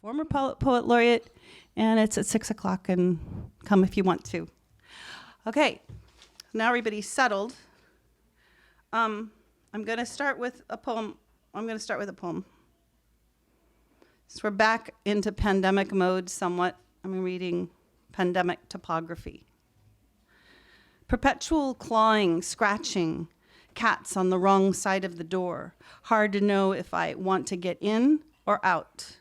former poet laureate, and it's at 6 o'clock, and come if you want to. Okay, now everybody's settled. I'm going to start with a poem. So we're back into pandemic mode somewhat. I'm reading Pandemic Topography. Perpetual clawing, scratching, cats on the wrong side of the door. Hard to know if I want to get in or out.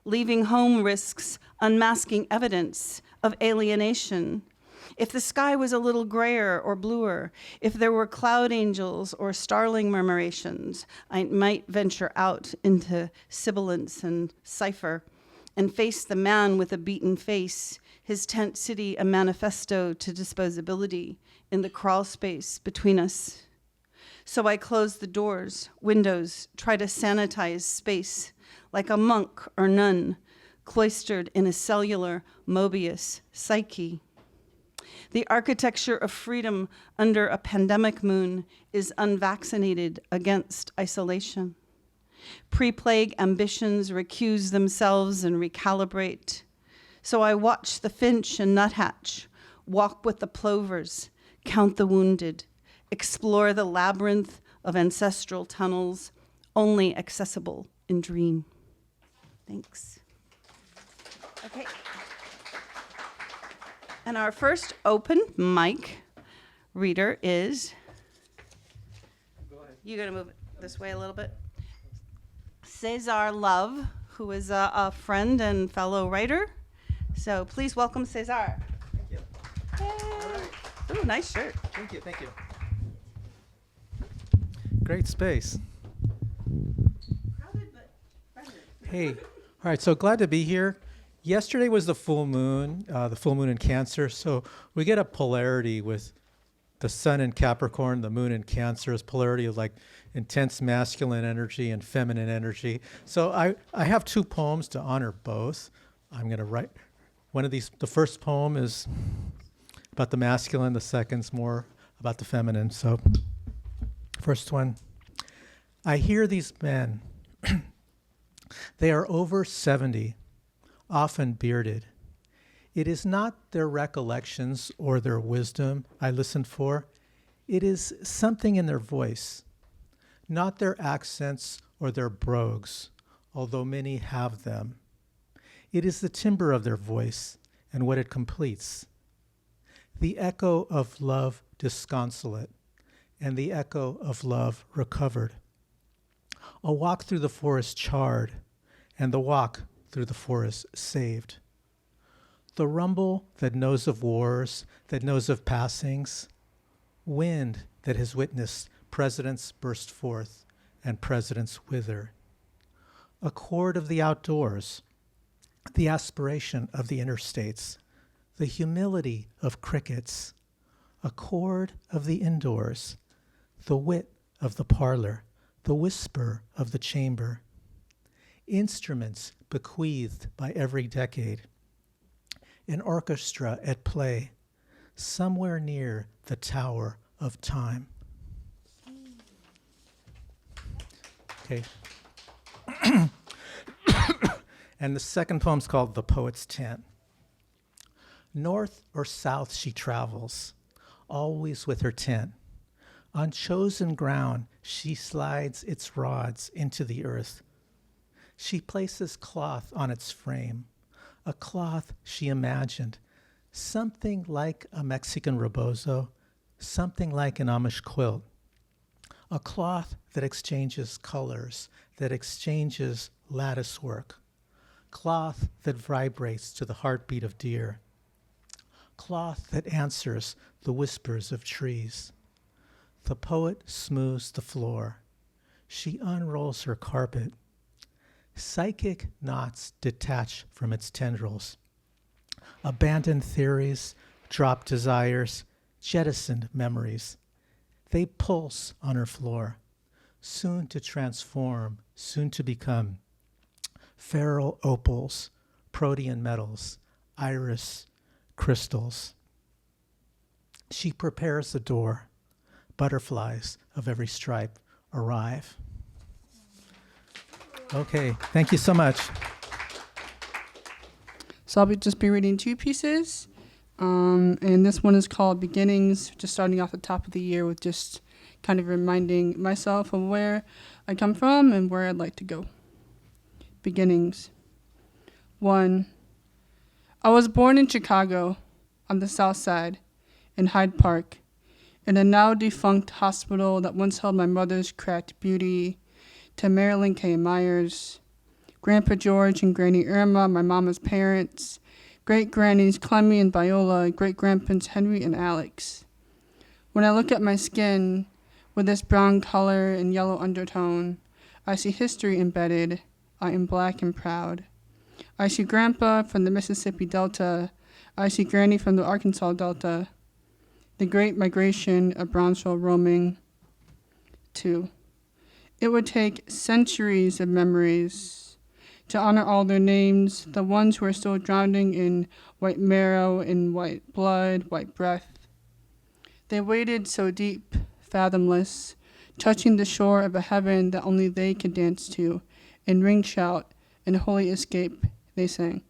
Leaving home risks unmasking evidence of alienation. If the sky was a little grayer or bluer, if there were cloud angels or starling murmurations, I might venture out into sibilance and cipher and face the man with a beaten face, his tent city a manifesto to disposability in the crawl space between us. So I close the doors, windows, try to sanitize space like a monk or nun cloistered in a cellular Mobius psyche. The architecture of freedom under a pandemic moon is unvaccinated against isolation. Pre-plague ambitions recuse themselves and recalibrate. So I watch the finch and nuthatch, walk with the plovers, count the wounded, explore the labyrinth of ancestral tunnels, only accessible in dream. Thanks. Okay. And our first open mic reader is, you're going to move it this way a little bit. Cesar Love, who is a friend and fellow writer. So please welcome Cesar. Thank you. Yay. All right. Ooh, nice shirt. Thank you, thank you. Great space. Crowded, but friendly. Hey, all right, so glad to be here. Yesterday was the full moon in Cancer, so we get a polarity with the sun in Capricorn, the moon in Cancer is polarity of like intense masculine energy and feminine energy. So I have two poems to honor both. I'm going to write one of these. The first poem is about the masculine, the second's more about the feminine. So first one, I hear these men. They are over 70, often bearded. It is not their recollections or their wisdom I listen for. It is something in their voice, not their accents or their brogues, although many have them. It is the timbre of their voice and what it completes. The echo of love disconsolate and the echo of love recovered. A walk through the forest charred and the walk through the forest saved. The rumble that knows of wars, that knows of passings, wind that has witnessed presidents burst forth and presidents wither. A chord of the outdoors, the aspiration of the interstates, the humility of crickets, a chord of the indoors, the wit of the parlor, the whisper of the chamber. Instruments bequeathed by every decade. An orchestra at play, somewhere near the tower of time. Okay. And the second poem's called The Poet's Tent. North or south she travels, always with her tent. On chosen ground, she slides its rods into the earth. She places cloth on its frame, a cloth she imagined, something like a Mexican rebozo, something like an Amish quilt, a cloth that exchanges colors, that exchanges lattice work, cloth that vibrates to the heartbeat of deer, cloth that answers the whispers of trees. The poet smooths the floor. She unrolls her carpet. Psychic knots detach from its tendrils. Abandoned theories, dropped desires, jettisoned memories. They pulse on her floor, soon to transform, soon to become feral opals, protean metals, iris, crystals. She prepares the door. Butterflies of every stripe arrive. Okay, thank you so much. So I'll just be reading two pieces. And this one is called Beginnings, just starting off the top of the year with just kind of reminding myself of where I come from and where I'd like to go. Beginnings. 1. I was born in Chicago, on the south side, in Hyde Park, in a now defunct hospital that once held my mother's cracked beauty, to Marilyn K. Myers, Grandpa George and Granny Irma, my mama's parents, great-grannies Clemmy and Viola, great-grandpas Henry and Alex. When I look at my skin, with this brown color and yellow undertone, I see history embedded. I am black and proud. I see Grandpa from the Mississippi Delta. I see Granny from the Arkansas Delta. The Great Migration of Brownsville roaming. 2. It would take centuries of memories to honor all their names, the ones who are still drowning in white marrow, in white blood, white breath. They waded so deep, fathomless, touching the shore of a heaven that only they could dance to. In ring shout and holy escape, they sang.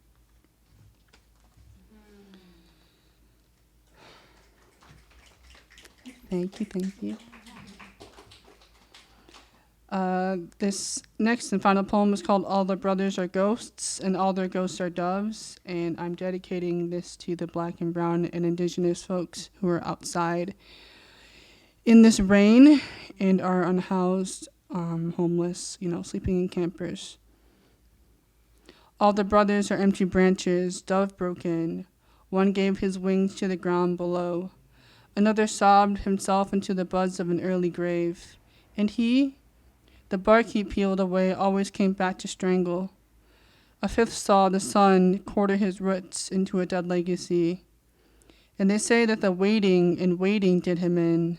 Thank you. This next and final poem is called All the Brothers Are Ghosts and All Their Ghosts Are Doves, and I'm dedicating this to the black and brown and indigenous folks who are outside in this rain and are unhoused, homeless, sleeping in campers. All the brothers are empty branches, dove broken. One gave his wings to the ground below. Another sobbed himself into the buds of an early grave. And he, the bark he peeled away, always came back to strangle. A fifth saw the sun quarter his roots into a dead legacy. And they say that the waiting and waiting did him in.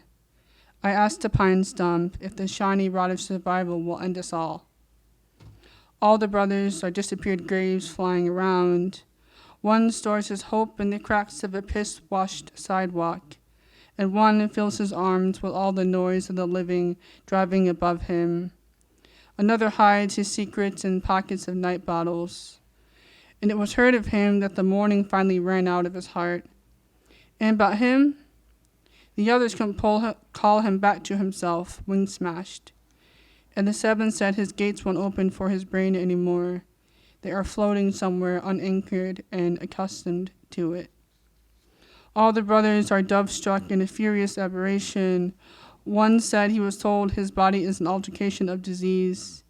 I asked the pine stump if the shiny rod of survival will end us all. All the brothers are disappeared graves flying around. One stores his hope in the cracks of a piss-washed sidewalk, and one fills his arms with all the noise of the living driving above him. Another hides his secrets in pockets of night bottles. And it was heard of him that the morning finally ran out of his heart. And about him, the others couldn't call him back to himself, wings smashed. And the seven said his gates won't open for his brain anymore. They are floating somewhere unanchored and accustomed to it. All the brothers are dove-struck in a furious aberration. One said he was told his body is an altercation of disease.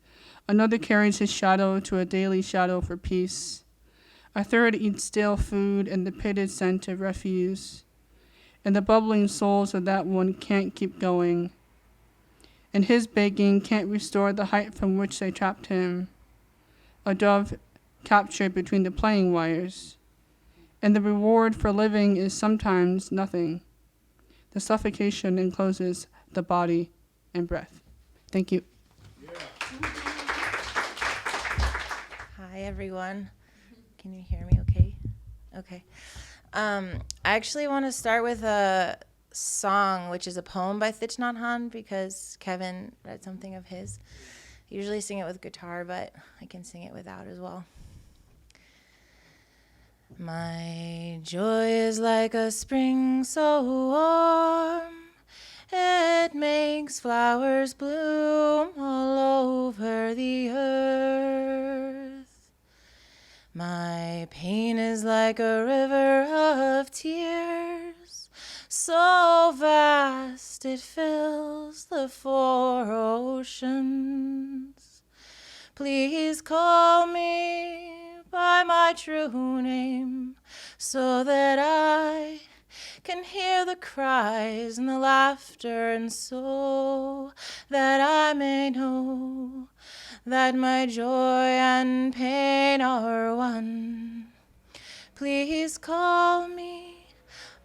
Another carries his shadow to a daily shadow for peace. A third eats stale food and the pitted scent of refuse. And the bubbling souls of that one can't keep going. And his begging can't restore the height from which they trapped him. A dove captured between the playing wires. And the reward for living is sometimes nothing. The suffocation encloses the body and breath. Thank you. Yeah. Hi, everyone. Can you hear me okay? Okay. I actually want to start with a song, which is a poem by Thich Nhat Hanh, because Kevin read something of his. I usually sing it with guitar, but I can sing it without as well. My joy is like a spring so warm, it makes flowers bloom all over the earth. My pain is like a river of tears, so vast it fills the four oceans. Please call me by my true name, so that I can hear the cries and the laughter, and so that I may know that my joy and pain are one. Please call me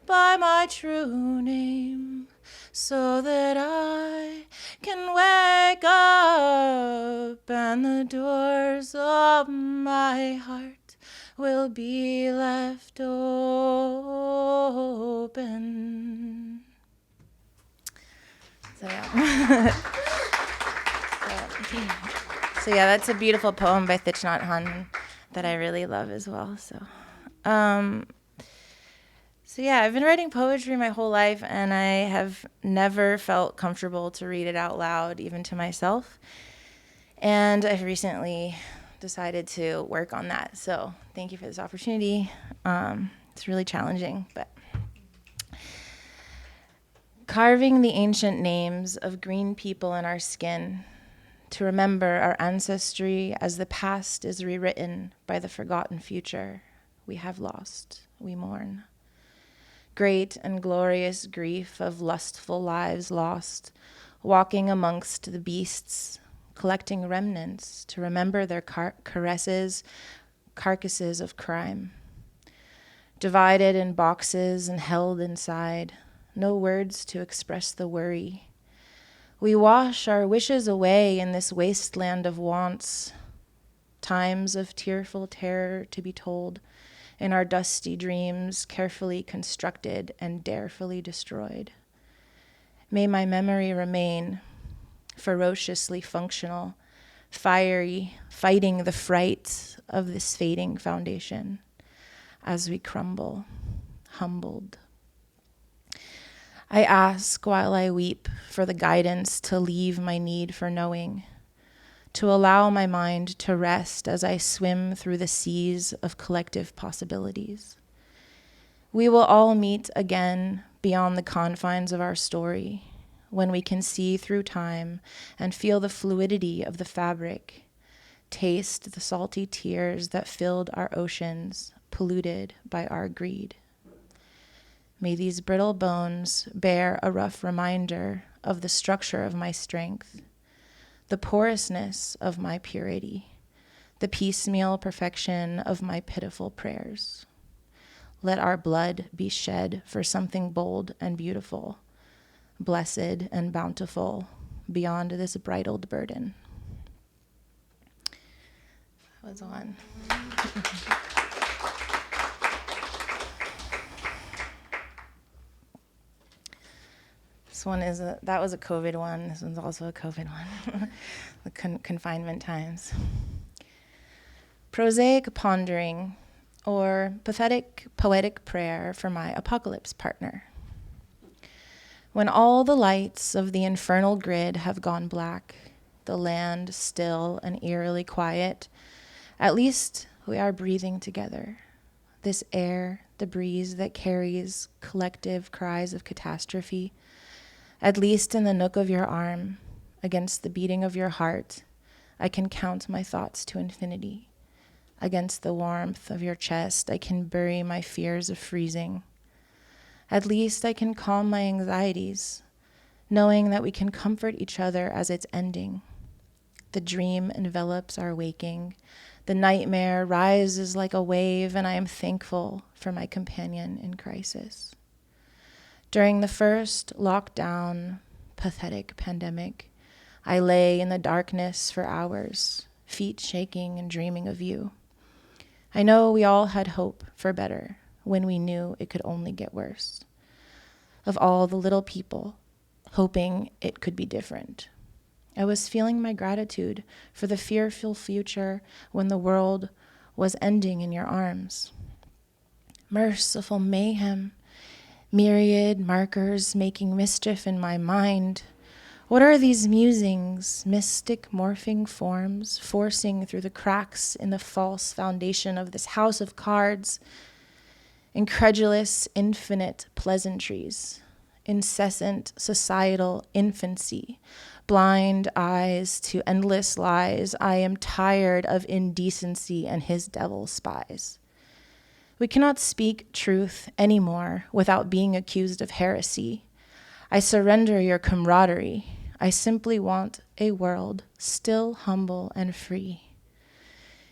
by my true name, so that I can wake up and the doors of my heart will be left open. So yeah, that's a beautiful poem by Thich Nhat Hanh that I really love as well. So So yeah, I've been writing poetry my whole life, and I have never felt comfortable to read it out loud, even to myself. And I've recently decided to work on that. So thank you for this opportunity. It's really challenging, but carving the ancient names of green people in our skin to remember our ancestry as the past is rewritten by the forgotten future we have lost, we mourn. Great and glorious grief of lustful lives lost, walking amongst the beasts, collecting remnants to remember their carcasses of crime. Divided in boxes and held inside, no words to express the worry. We wash our wishes away in this wasteland of wants, times of tearful terror to be told, in our dusty dreams, carefully constructed and darefully destroyed. May my memory remain ferociously functional, fiery, fighting the fright of this fading foundation as we crumble, humbled. I ask while I weep for the guidance to leave my need for knowing, to allow my mind to rest as I swim through the seas of collective possibilities. We will all meet again beyond the confines of our story, when we can see through time and feel the fluidity of the fabric, taste the salty tears that filled our oceans, polluted by our greed. May these brittle bones bear a rough reminder of the structure of my strength, the porousness of my purity, the piecemeal perfection of my pitiful prayers. Let our blood be shed for something bold and beautiful, blessed and bountiful, beyond this bridled burden. That was one. This one that was a COVID one. This one's also a COVID one. The confinement times. Prosaic pondering, or pathetic poetic prayer for my apocalypse partner. When all the lights of the infernal grid have gone black, the land still and eerily quiet, at least we are breathing together. This air, the breeze that carries collective cries of catastrophe, at least in the nook of your arm, against the beating of your heart, I can count my thoughts to infinity. Against the warmth of your chest, I can bury my fears of freezing. At least I can calm my anxieties, knowing that we can comfort each other as it's ending. The dream envelops our waking. The nightmare rises like a wave, and I am thankful for my companion in crisis. During the first lockdown, pathetic pandemic, I lay in the darkness for hours, feet shaking and dreaming of you. I know we all had hope for better when we knew it could only get worse. Of all the little people, hoping it could be different. I was feeling my gratitude for the fearful future when the world was ending in your arms. Merciful mayhem, myriad markers making mischief in my mind. What are these musings, mystic morphing forms, forcing through the cracks in the false foundation of this house of cards? Incredulous, infinite pleasantries, incessant societal infancy, blind eyes to endless lies. I am tired of indecency and his devil spies. We cannot speak truth anymore without being accused of heresy. I surrender your camaraderie. I simply want a world still humble and free.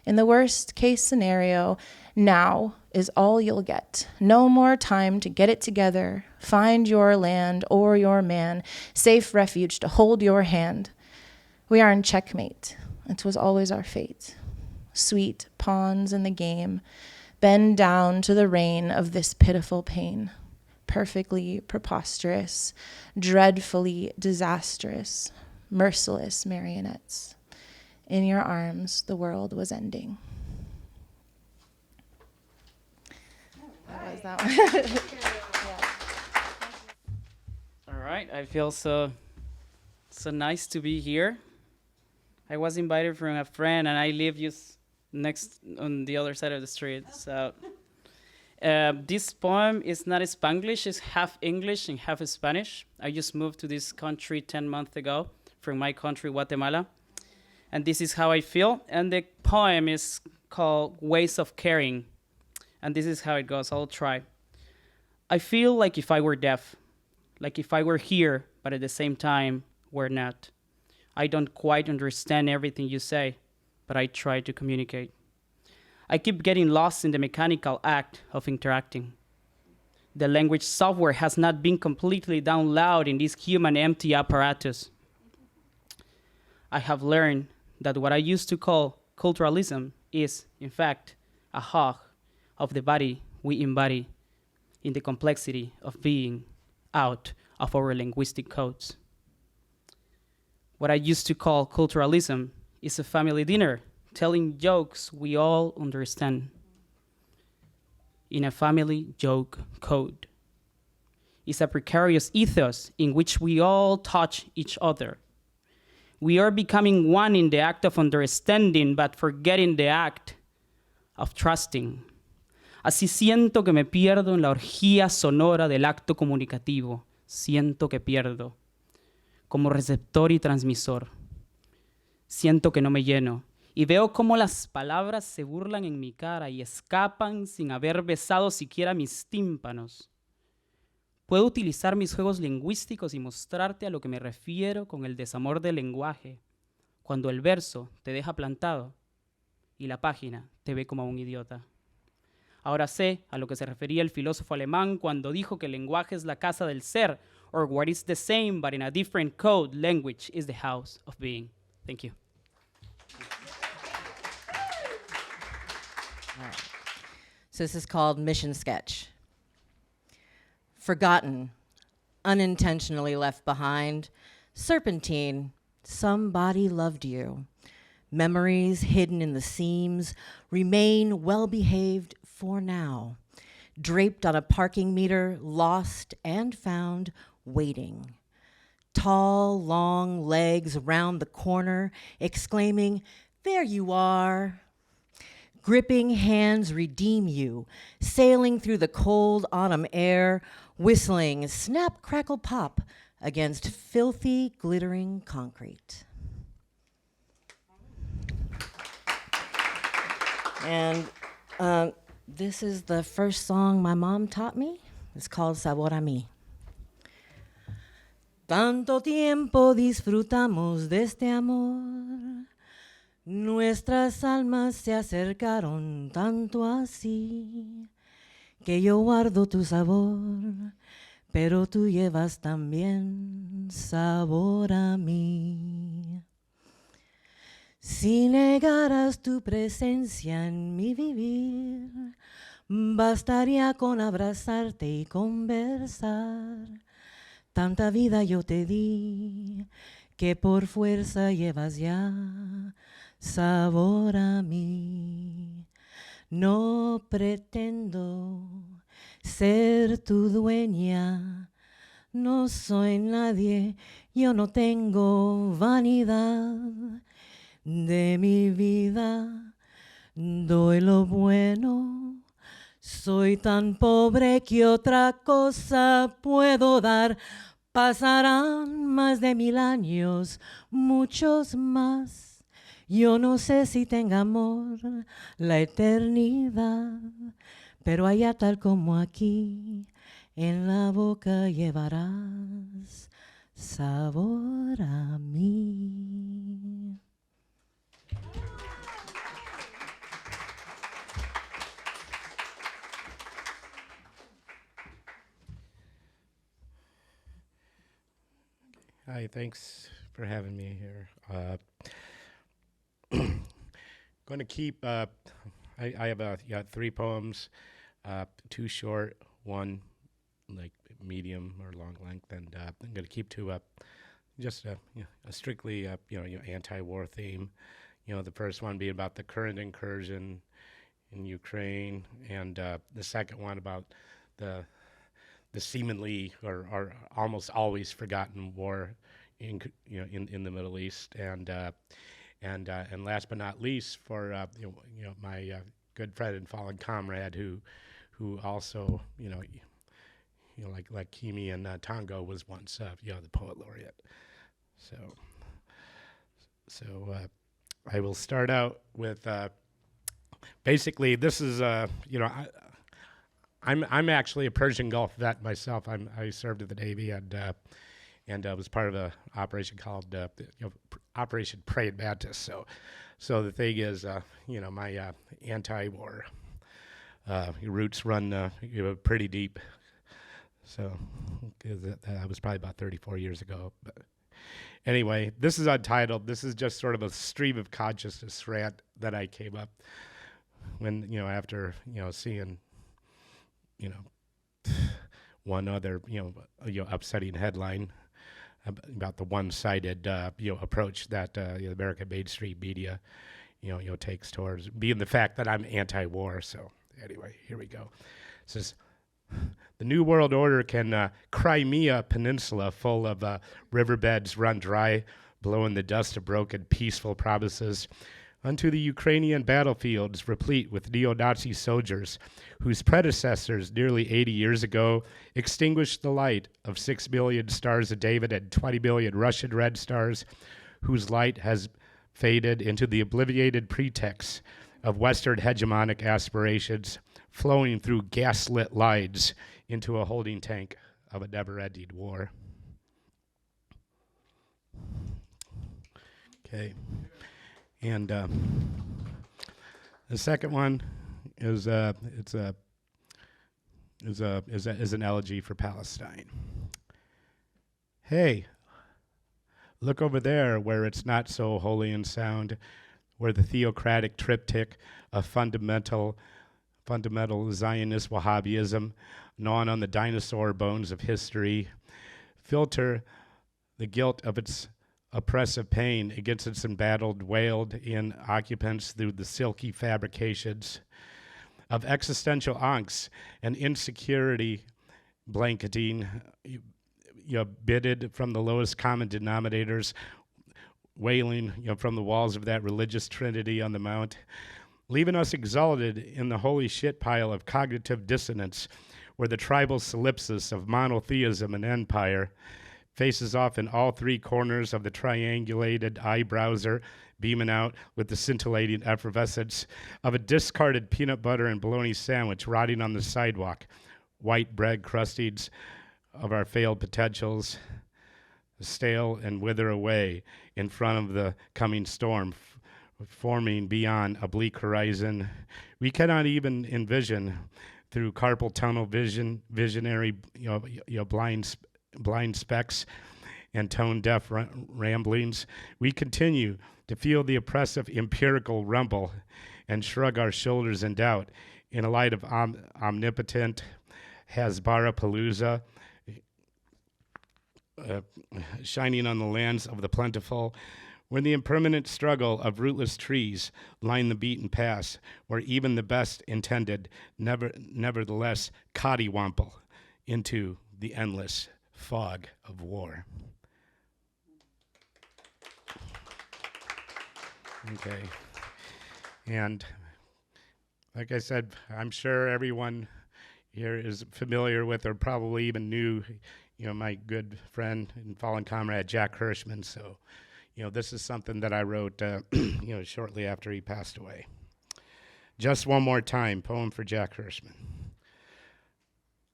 In the worst case scenario, now is all you'll get. No more time to get it together, find your land or your man, safe refuge to hold your hand. We are in checkmate. It was always our fate. Sweet pawns in the game, bend down to the reign of this pitiful pain. Perfectly preposterous, dreadfully disastrous, merciless marionettes. In your arms, the world was ending. was that one. All right, I feel so nice to be here. I was invited from a friend, and I live just next on the other side of the street. So this poem is not Spanglish; it's half English and half Spanish. I just moved to this country 10 months ago from my country, Guatemala, and this is how I feel. And the poem is called "Ways of Caring," and this is how it goes. I'll try. I feel like if I were deaf. Like if I were here, but at the same time, were not. I don't quite understand everything you say, but I try to communicate. I keep getting lost in the mechanical act of interacting. The language software has not been completely downloaded in this human empty apparatus. I have learned that what I used to call culturalism is, in fact, a hug of the body we embody in the complexity of being out of our linguistic codes. What I used to call culturalism is a family dinner, telling jokes we all understand in a family joke code. It's a precarious ethos in which we all touch each other. We are becoming one in the act of understanding, but forgetting the act of trusting. Así siento que me pierdo en la orgía sonora del acto comunicativo. Siento que pierdo como receptor y transmisor. Siento que no me lleno y veo cómo las palabras se burlan en mi cara y escapan sin haber besado siquiera mis tímpanos. Puedo utilizar mis juegos lingüísticos y mostrarte a lo que me refiero con el desamor del lenguaje, cuando el verso te deja plantado y la página te ve como un idiota. Ahora sé a lo que se refería el filósofo alemán cuando dijo que el lenguaje es la casa del ser, or what is the same but in a different code, language is the house of being. Thank you. All right. So this is called Mission Sketch. Forgotten, unintentionally left behind, serpentine, somebody loved you. Memories hidden in the seams remain well-behaved for now, draped on a parking meter, lost and found, waiting. Tall, long legs round the corner, exclaiming, "There you are." Gripping hands redeem you, sailing through the cold autumn air, whistling snap, crackle, pop against filthy, glittering concrete. And this is the first song my mom taught me. It's called Sabor a mí. Tanto tiempo disfrutamos de este amor, nuestras almas se acercaron tanto así, que yo guardo tu sabor, pero tú llevas también sabor a mí. Si negaras tu presencia en mi vivir, bastaría con abrazarte y conversar. Tanta vida yo te di, que por fuerza llevas ya sabor a mí. No pretendo ser tu dueña, no soy nadie, yo no tengo vanidad. De mi vida doy lo bueno, soy tan pobre que otra cosa puedo dar. Pasarán más de 1000 años, muchos más. Yo no sé si tenga amor la eternidad, pero allá tal como aquí, en la boca llevarás sabor a mí. Hi, thanks for having me here. Going to keep, I have 3 poems, 2 short, 1 like medium or long length, and I'm going to keep to just a strictly anti-war theme. The first one being about the current incursion in Ukraine, and the second one about the seemingly or almost always forgotten war in the Middle East, and last but not least for my good friend and fallen comrade who also like Kimi and Tango was once the poet laureate. So I will start out with basically this is I'm actually a Persian Gulf vet myself. I served in the Navy and was part of a operation called Operation Praying Mantis. So the thing is, my anti-war roots run pretty deep. So that was probably about 34 years ago. But anyway, this is untitled. This is just sort of a stream of consciousness rant that I came up when after seeing one other upsetting headline about the one-sided approach that the American mainstream media takes towards being the fact that I'm anti-war. So anyway, here we go. It says, the New World Order can Crimea Peninsula full of riverbeds run dry, blowing the dust of broken peaceful promises, unto the Ukrainian battlefields replete with neo-Nazi soldiers whose predecessors nearly 80 years ago extinguished the light of 6 million Stars of David and 20 million Russian Red Stars, whose light has faded into the obliterated pretext of Western hegemonic aspirations, flowing through gaslit lines into a holding tank of a never-ending war. Okay. And the second one is an elegy for Palestine. Hey, look over there where it's not so holy and sound, where the theocratic triptych of fundamental Zionist Wahhabism, gnawing on the dinosaur bones of history, filter the guilt of its oppressive pain against its embattled, wailed-in occupants through the silky fabrications of existential angst and insecurity blanketing, bidded from the lowest common denominators, wailing from the walls of that religious trinity on the mount, leaving us exalted in the holy shit pile of cognitive dissonance where the tribal solipsis of monotheism and empire faces off in all three corners of the triangulated eye browser, beaming out with the scintillating effervescence of a discarded peanut butter and bologna sandwich rotting on the sidewalk, white bread crustings of our failed potentials stale and wither away in front of the coming storm, forming beyond a bleak horizon we cannot even envision through carpal tunnel visionary blind specks and tone-deaf ramblings. We continue to feel the oppressive empirical rumble and shrug our shoulders in doubt in a light of omnipotent Hasbara-palooza shining on the lands of the plentiful, when the impermanent struggle of rootless trees line the beaten paths, where even the best intended nevertheless cottywomple into the endless fog of war. Okay. And like I said, I'm sure everyone here is familiar with or probably even knew, my good friend and fallen comrade, Jack Hirschman. So, this is something that I wrote, shortly after he passed away. Just one more time, poem for Jack Hirschman.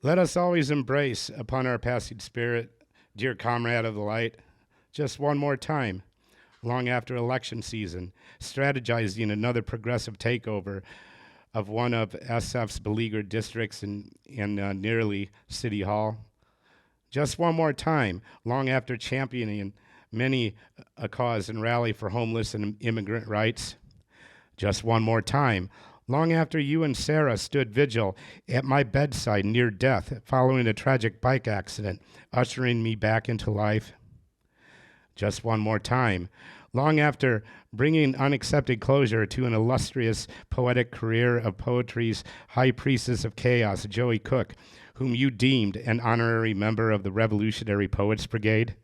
Let us always embrace upon our passing spirit, dear comrade of the light, just one more time, long after election season, strategizing another progressive takeover of one of SF's beleaguered districts in nearly City Hall. Just one more time, long after championing many a cause and rally for homeless and immigrant rights. Just one more time, long after you and Sarah stood vigil at my bedside near death following a tragic bike accident, ushering me back into life. Just one more time, Long after bringing unaccepted closure to an illustrious poetic career of poetry's high priestess of chaos, Joey Cook, whom you deemed an honorary member of the Revolutionary Poets Brigade.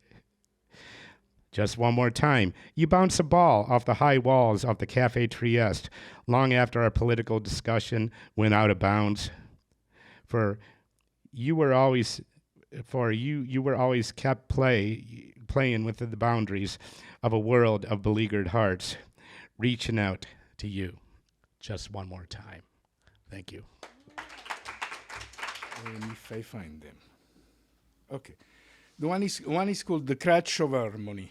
Just one more time, you bounce a ball off the high walls of the Café Trieste long after our political discussion went out of bounds. For you were always kept playing within the boundaries of a world of beleaguered hearts, reaching out to you. Just one more time. Thank you. And if I find them. Okay. The one is called The Crash of Harmony.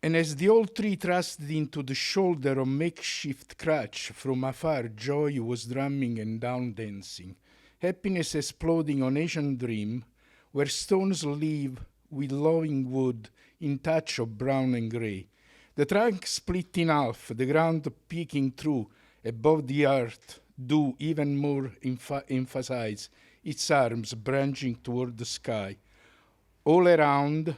And as the old tree thrusted into the shoulder of makeshift crutch, from afar joy was drumming and down dancing, happiness exploding on Asian dream, where stones live with loving wood in touch of brown and grey. The trunk split in half, the ground peeking through above the earth, do even more emphasize its arms branching toward the sky. All around,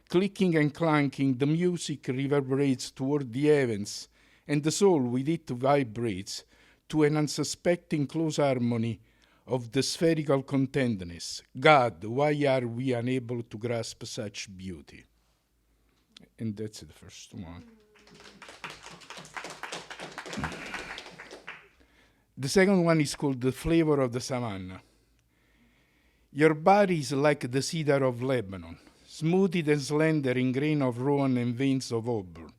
clicking and clanking, the music reverberates toward the heavens, and the soul with it vibrates to an unsuspecting close harmony of the spherical contentedness. God, why are we unable to grasp such beauty? And that's the first one. The second one is called The Flavor of the Savannah. Your body is like the cedar of Lebanon, smoothed and slender in grain of rowan and veins of auburn.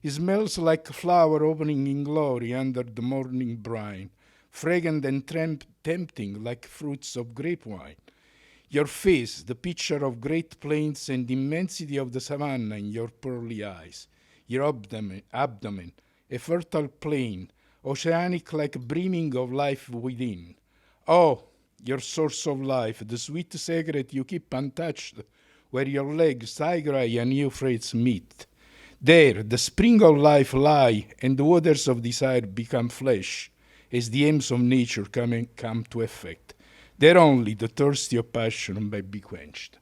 It smells like a flower opening in glory under the morning brine, fragrant and tempting like fruits of grape wine. Your face, the picture of great plains and immensity of the savannah in your pearly eyes. Your abdomen, a fertile plain, oceanic like brimming of life within. Oh, your source of life, the sweet secret you keep untouched, where your legs, Tigray and Euphrates meet. There, the spring of life lie, and the waters of desire become flesh, as the aims of nature come to effect. There only the thirsty of passion may be quenched.